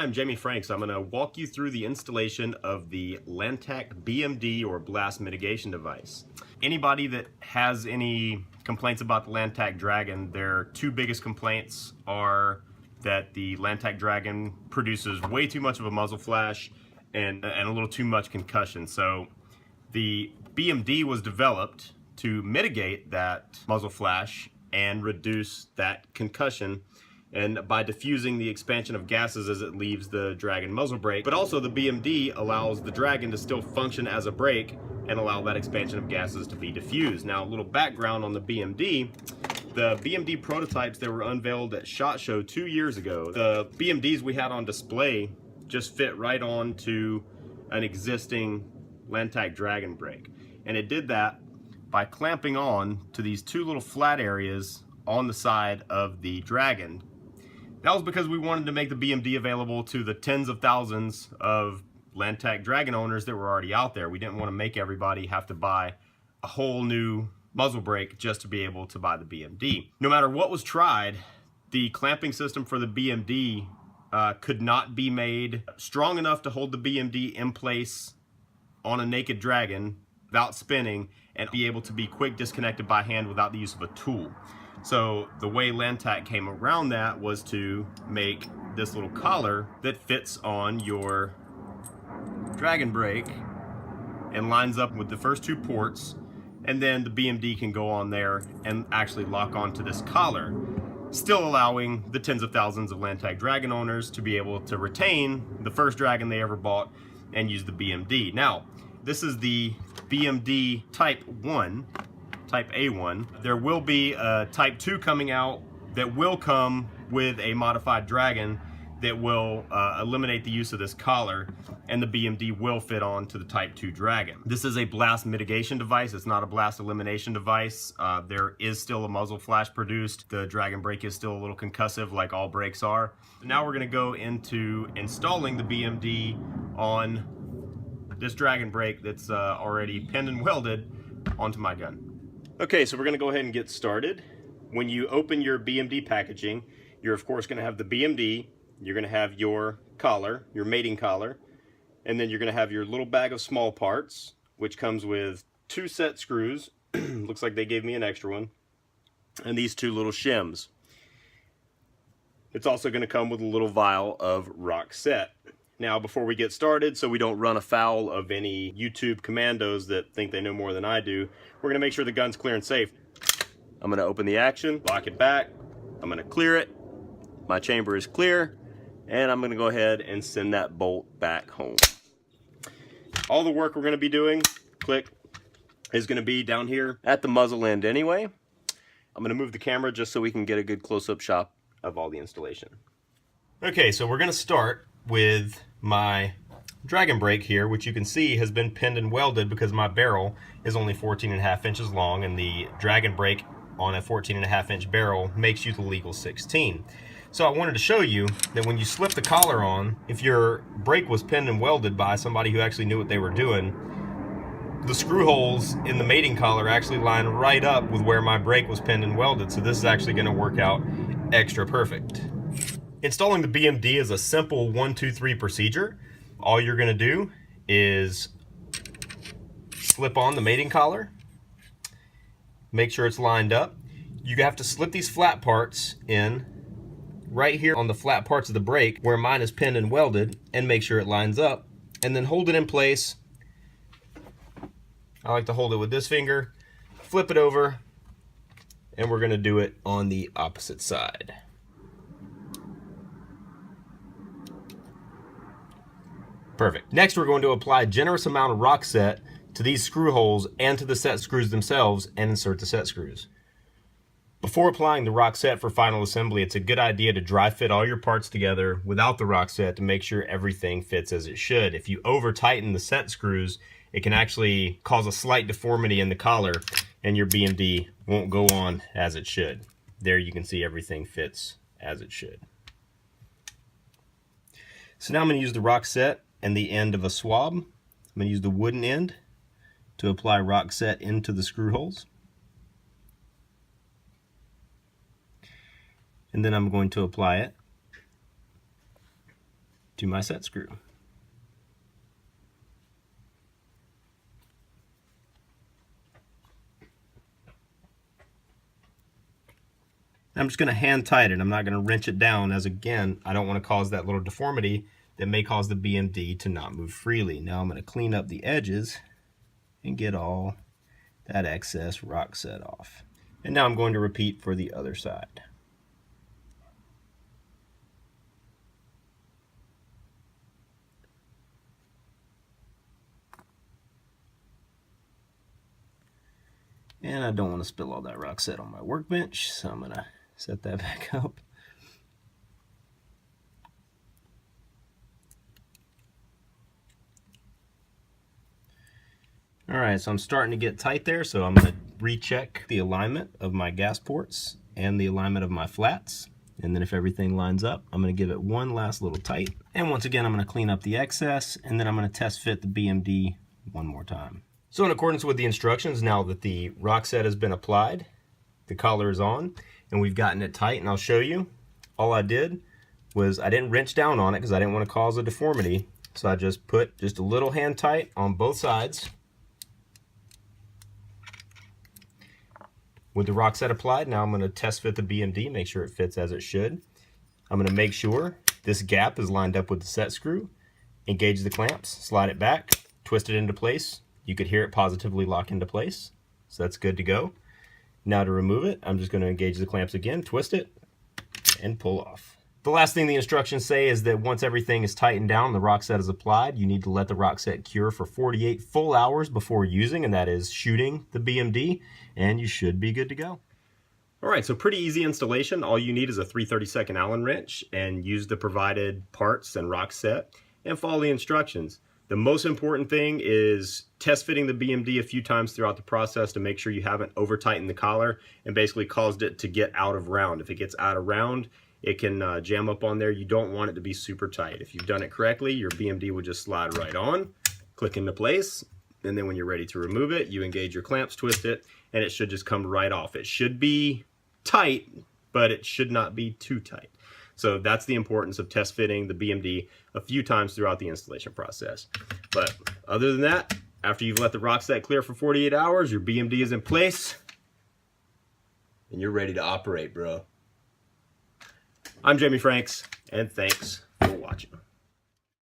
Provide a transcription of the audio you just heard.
I'm Jamie Franks. I'm going to walk you through the installation of the Lantac BMD or blast mitigation device. Anybody that has any complaints about the Lantac Dragon, their two biggest complaints are that the Lantac Dragon produces way too much of a muzzle flash and a little too much concussion. So the BMD was developed to mitigate that muzzle flash and reduce that concussion, and by diffusing the expansion of gases as it leaves the Dragon muzzle brake. But also the BMD allows the Dragon to still function as a brake and allow that expansion of gases to be diffused. Now, a little background on the BMD. The BMD prototypes that were unveiled at SHOT Show 2 years ago, the BMDs we had on display just fit right on to an existing Lantac Dragon brake. And it did that by clamping on to these two little flat areas on the side of the Dragon. That was because we wanted to make the BMD available to the tens of thousands of Lantac Dragon owners that were already out there. We didn't want to make everybody have to buy a whole new muzzle brake just to be able to buy the BMD. No matter what was tried, the clamping system for the BMD could not be made strong enough to hold the BMD in place on a naked Dragon without spinning and be able to be quick disconnected by hand without the use of a tool. So the way Lantac came around that was to make this little collar that fits on your Dragon brake and lines up with the first two ports, and then the BMD can go on there and actually lock onto this collar, still allowing the tens of thousands of Lantac Dragon owners to be able to retain the first Dragon they ever bought and use the BMD. Now, this is the BMD Type 1. Type A1. There will be a Type 2 coming out that will come with a modified Dragon that will eliminate the use of this collar, and the BMD will fit on to the Type 2 Dragon. This is a blast mitigation device. It's not a blast elimination device. There is still a muzzle flash produced. The Dragon brake is still a little concussive like all brakes are. Now we're going to go into installing the BMD on this Dragon brake that's already pinned and welded onto my gun. Okay, so we're going to go ahead and get started. When you open your BMD packaging, you're of course going to have the BMD, you're going to have your collar, your mating collar, and then you're going to have your little bag of small parts, which comes with 2 set screws. Looks like they gave me an extra one, and these 2 little shims. It's also going to come with a little vial of rock set. Now, before we get started, so we don't run afoul of any YouTube commandos that think they know more than I do, we're going to make sure the gun's clear and safe. I'm going to open the action, lock it back, I'm going to clear it, my chamber is clear, and I'm going to go ahead and send that bolt back home. All the work we're going to be doing, click, is going to be down here at the muzzle end anyway. I'm going to move the camera just so we can get a good close-up shot of all the installation. Okay, so we're going to start with my Dragon brake here, which you can see has been pinned and welded because my barrel is only 14.5 inches long, and the Dragon brake on a 14.5 inch barrel makes you the legal 16. So I wanted to show you that when you slip the collar on, if your brake was pinned and welded by somebody who actually knew what they were doing, the screw holes in the mating collar actually line right up with where my brake was pinned and welded. So this is actually going to work out extra perfect. Installing the BMD is a simple 1, 2, 3 procedure. All you're going to do is slip on the mating collar, make sure it's lined up. You have to slip these flat parts in right here on the flat parts of the brake where mine is pinned and welded, and make sure it lines up, and then hold it in place. I like to hold it with this finger, flip it over, and we're going to do it on the opposite side. Perfect. Next, we're going to apply a generous amount of rock set to these screw holes and to the set screws themselves, and insert the set screws. Before applying the rock set for final assembly, it's a good idea to dry fit all your parts together without the rock set to make sure everything fits as it should. If you over tighten the set screws, it can actually cause a slight deformity in the collar, and your BMD won't go on as it should. There you can see everything fits as it should. So now I'm going to use the rock set and the end of a swab. I'm going to use the wooden end to apply rock set into the screw holes. And then I'm going to apply it to my set screw. I'm just going to hand tight it. I'm not going to wrench it down, as again, I don't want to cause that little deformity that may cause the BMD to not move freely. Now I'm going to clean up the edges and get all that excess rock set off. And now I'm going to repeat for the other side. And I don't want to spill all that rock set on my workbench, so I'm going to set that back up. Alright, so I'm starting to get tight there, so I'm going to recheck the alignment of my gas ports and the alignment of my flats. And then if everything lines up, I'm going to give it one last little tight. And once again, I'm going to clean up the excess, and then I'm going to test fit the BMD one more time. So in accordance with the instructions, now that the rock set has been applied, the collar is on, and we've gotten it tight, and I'll show you. All I did was I didn't wrench down on it because I didn't want to cause a deformity. So I just put just a little hand tight on both sides. With the rock set applied, now I'm going to test fit the BMD, make sure it fits as it should. I'm going to make sure this gap is lined up with the set screw. Engage the clamps, slide it back, twist it into place. You could hear it positively lock into place. So that's good to go. Now to remove it, I'm just going to engage the clamps again, twist it, and pull off. The last thing the instructions say is that once everything is tightened down, the rock set is applied, you need to let the rock set cure for 48 full hours before using, and that is shooting the BMD, and you should be good to go. All right, so pretty easy installation. All you need is a 3/32 Allen wrench and use the provided parts and rock set and follow the instructions. The most important thing is test fitting the BMD a few times throughout the process to make sure you haven't over tightened the collar and basically caused it to get out of round. If it gets out of round, it can jam up on there. You don't want it to be super tight. If you've done it correctly, your BMD will just slide right on, click into place, and then when you're ready to remove it, you engage your clamps, twist it, and it should just come right off. It should be tight, but it should not be too tight. So that's the importance of test fitting the BMD a few times throughout the installation process. But other than that, after you've let the rock set clear for 48 hours, your BMD is in place, and you're ready to operate, bro. I'm Jamie Franks, and thanks for watching.